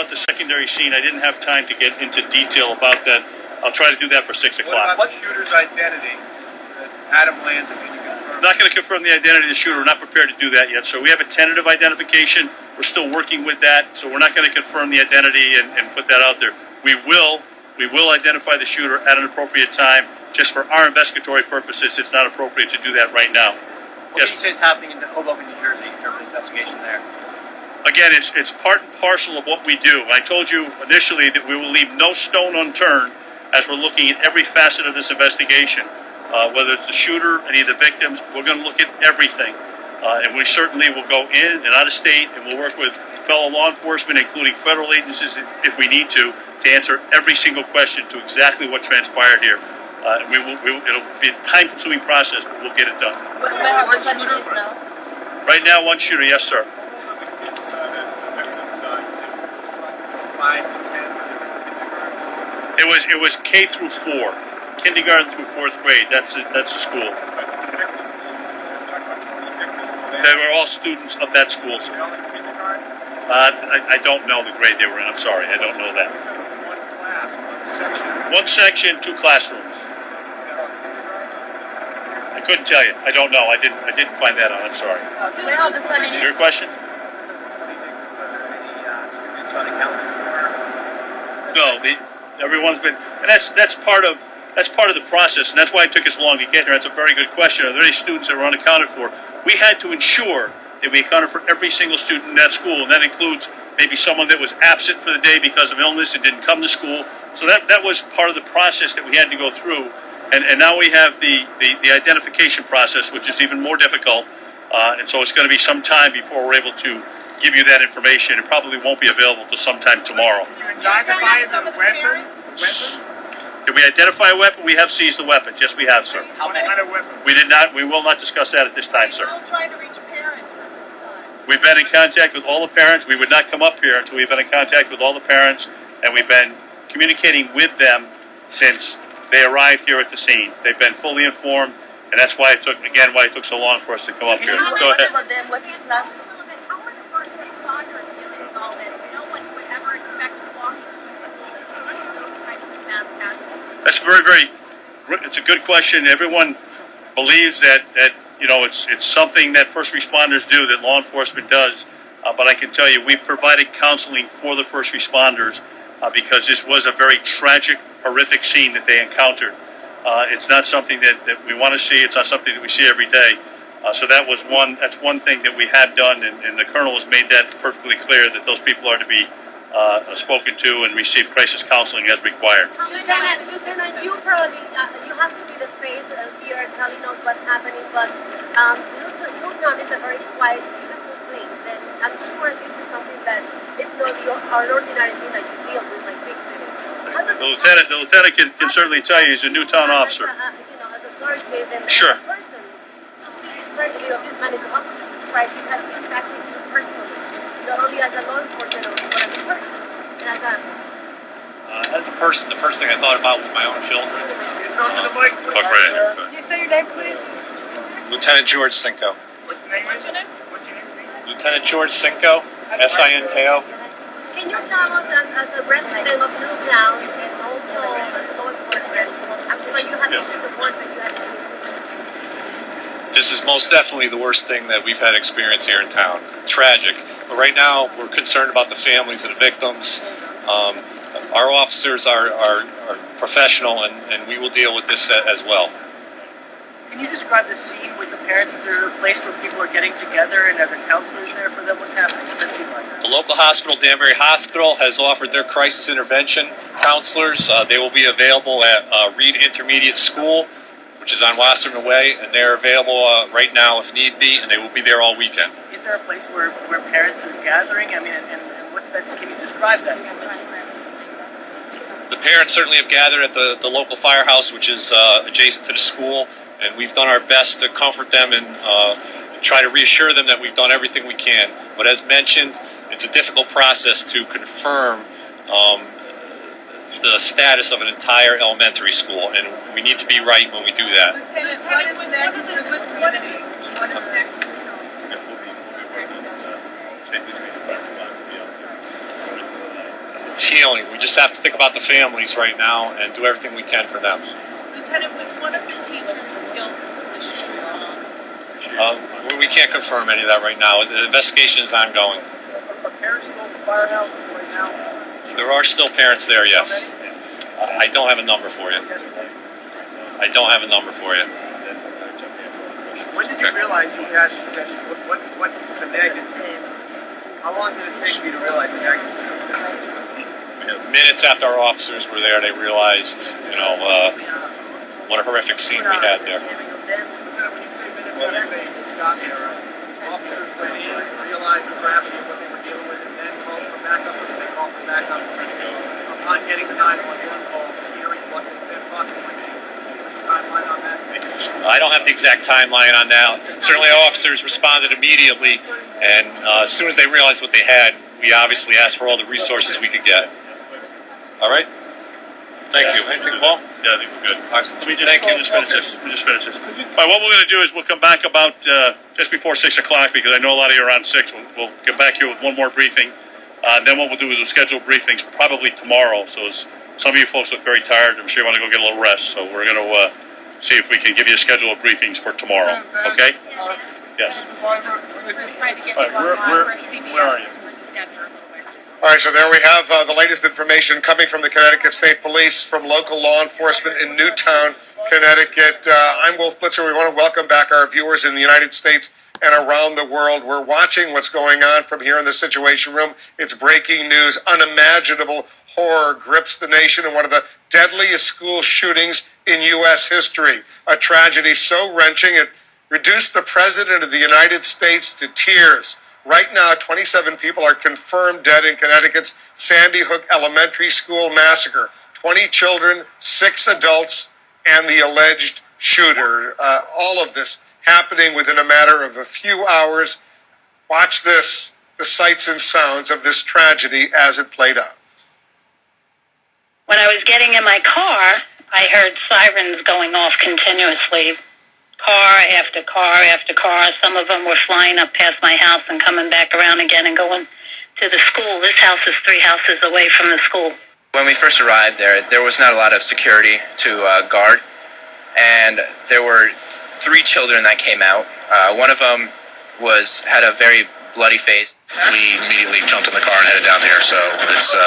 about the secondary scene. I didn't have time to get into detail about that. I'll try to do that for 6 o'clock. What shooter's identity? Adam Landon, can you confirm? I'm not going to confirm the identity of the shooter. We're not prepared to do that yet. So we have a tentative identification. We're still working with that. So we're not going to confirm the identity and put that out there. We will identify the shooter at an appropriate time. Just for our investigatory purposes, it's not appropriate to do that right now. What do you say is happening in Hoboken, New Jersey, in terms of investigation there? Again, it's part and parcel of what we do. I told you initially that we will leave no stone unturned as we're looking at every facet of this investigation. Whether it's the shooter, any of the victims, we're going to look at everything. And we certainly will go in and out of state, and we'll work with fellow law enforcement, including federal agencies, if we need to answer every single question to exactly what transpired here. It'll be a time-consuming process, but we'll get it done. Right now, one shooter, yes, sir. 5 to 10. It was K through 4, kindergarten through 4th grade. That's the school. They were all students of that school. I don't know the grade they were in. I'm sorry, I don't know that. One section, 2 classrooms. I couldn't tell you. I don't know. I didn't find that out. I'm sorry. Your question? No, everyone's been, and that's part of the process, and that's why it took us long to get here. That's a very good question. Are there any students that were unaccounted for? We had to ensure that we accounted for every single student in that school, and that includes maybe someone that was absent for the day because of illness and didn't come to school. So that was part of the process that we had to go through, and now we have the identification process, which is even more difficult, and so it's going to be some time before we're able to give you that information. It probably won't be available until sometime tomorrow. Did you identify the weapon? Did we identify a weapon? We have seized the weapon. Yes, we have, sir. How kind of weapon? We did not. We will not discuss that at this time, sir. We're trying to reach parents at this time. We've been in contact with all the parents. We would not come up here until we've been in contact with all the parents, and we've been communicating with them since they arrived here at the scene. They've been fully informed, and that's why it took so long for us to come up here. Go ahead. What's your plan? How are the first responders dealing with all this? No one would ever expect to walk into a school and see those types of mass casualties. That's it's a good question. Everyone believes that it's something that first responders do, that law enforcement does. But I can tell you, we've provided counseling for the first responders because this was a very tragic, horrific scene that they encountered. It's not something that we want to see. It's not something that we see every day. So that's one thing that we have done, and the Colonel has made that perfectly clear that those people are to be spoken to and receive crisis counseling as required. Lieutenant, you probably you have to be the face here telling us what's happening, but NEWTOWN is a very quiet, beautiful place, and I'm sure this is something that is not an ordinary thing that you deal with like big cities. The lieutenant can certainly tell you he's a NEWTOWN officer. As a authoritative and sure. a person, to see this tragedy of this magnitude, how could you describe it has impacted you personally, not only as a law enforcement, but as a person and as a person, the first thing I thought about was my own children. Can you say your name, please? Lieutenant George Cinco. What's your name? Lieutenant George Cinco, S-I-N-K-O. Can you tell us, as a resident of NEWTOWN and also as a law enforcement, I'm sure you have seen the work that you have seen. This is most definitely the worst thing that we've had experience here in town. Tragic. But right now, we're concerned about the families of the victims. Our officers are professional, and we will deal with this as well. Can you describe the scene with the parents? Is there a place where people are getting together and are there counselors there for them? What's happening? What's that scene like? The local hospital, Danbury Hospital, has offered their crisis intervention counselors. They will be available at Reed Intermediate School, which is on Wasserman Way, and they're available right now if need be, and they will be there all weekend. Is there a place where parents are gathering? I mean, and what's that? Can you describe that? The parents certainly have gathered at the local firehouse, which is adjacent to the school, and we've done our best to comfort them and try to reassure them that we've done everything we can. But as mentioned, it's a difficult process to confirm the status of an entire elementary school, and we need to be right when we do that. What is next? It's healing. We just have to think about the families right now and do everything we can for them. Lieutenant, was one of the teachers killed to the shooter's mom? We can't confirm any of that right now. The investigation is ongoing. Are parents still at the firehouse right now? There are still parents there, yes. I don't have a number for you. I don't have a number for you. When did you realize you had this? What's the negative? How long did it take you to realize the negative? Minutes after our officers were there, they realized, what a horrific scene we had there. When you say minutes after they got there, officers went in, realized perhaps what they were doing, and then called for backup, or they called for backup. Upon getting the 911 call, hearing what they've been talking about, timeline on that? I don't have the exact timeline on that. Certainly, our officers responded immediately, and as soon as they realized what they had, we obviously asked for all the resources we could get. All right? Thank you. Anything, Paul? Yeah, I think we're good. All right. Let me just finish this. All right, what we're going to do is we'll come back about just before 6 o'clock, because I know a lot of you are around 6. We'll get back here with one more briefing. Then what we'll do is we'll schedule briefings probably tomorrow. So some of you folks look very tired. I'm sure you want to go get a little rest. So we're going to see if we can give you a schedule of briefings for tomorrow. Okay? Yes. Just trying to get All right, the one where for CBS. are you? We're just after a little bit. All right, so there we have the latest information coming from the Connecticut State Police, from local law enforcement in NEWTOWN, Connecticut. I'm Wolf Blitzer. We want to welcome back our viewers in the United States and around the world. We're watching what's going on from here in the Situation Room. It's breaking news. Unimaginable horror grips the nation in one of the deadliest school shootings in U.S. history. A tragedy so wrenching it reduced the President of the United States to tears. Right now, 27 people are confirmed dead in Connecticut's Sandy Hook Elementary School massacre. 20 children, 6 adults, and the alleged shooter. All of this happening within a matter of a few hours. Watch this, the sights and sounds of this tragedy as it played out. When I was getting in my car, I heard sirens going off continuously. Car after car after car. Some of them were flying up past my house and coming back around again and going to the school. This house is 3 houses away from the school. When we first arrived there was not a lot of security to guard, and there were 3 children that came out. One of them had a very bloody face. We immediately jumped in the car and headed down here, so it's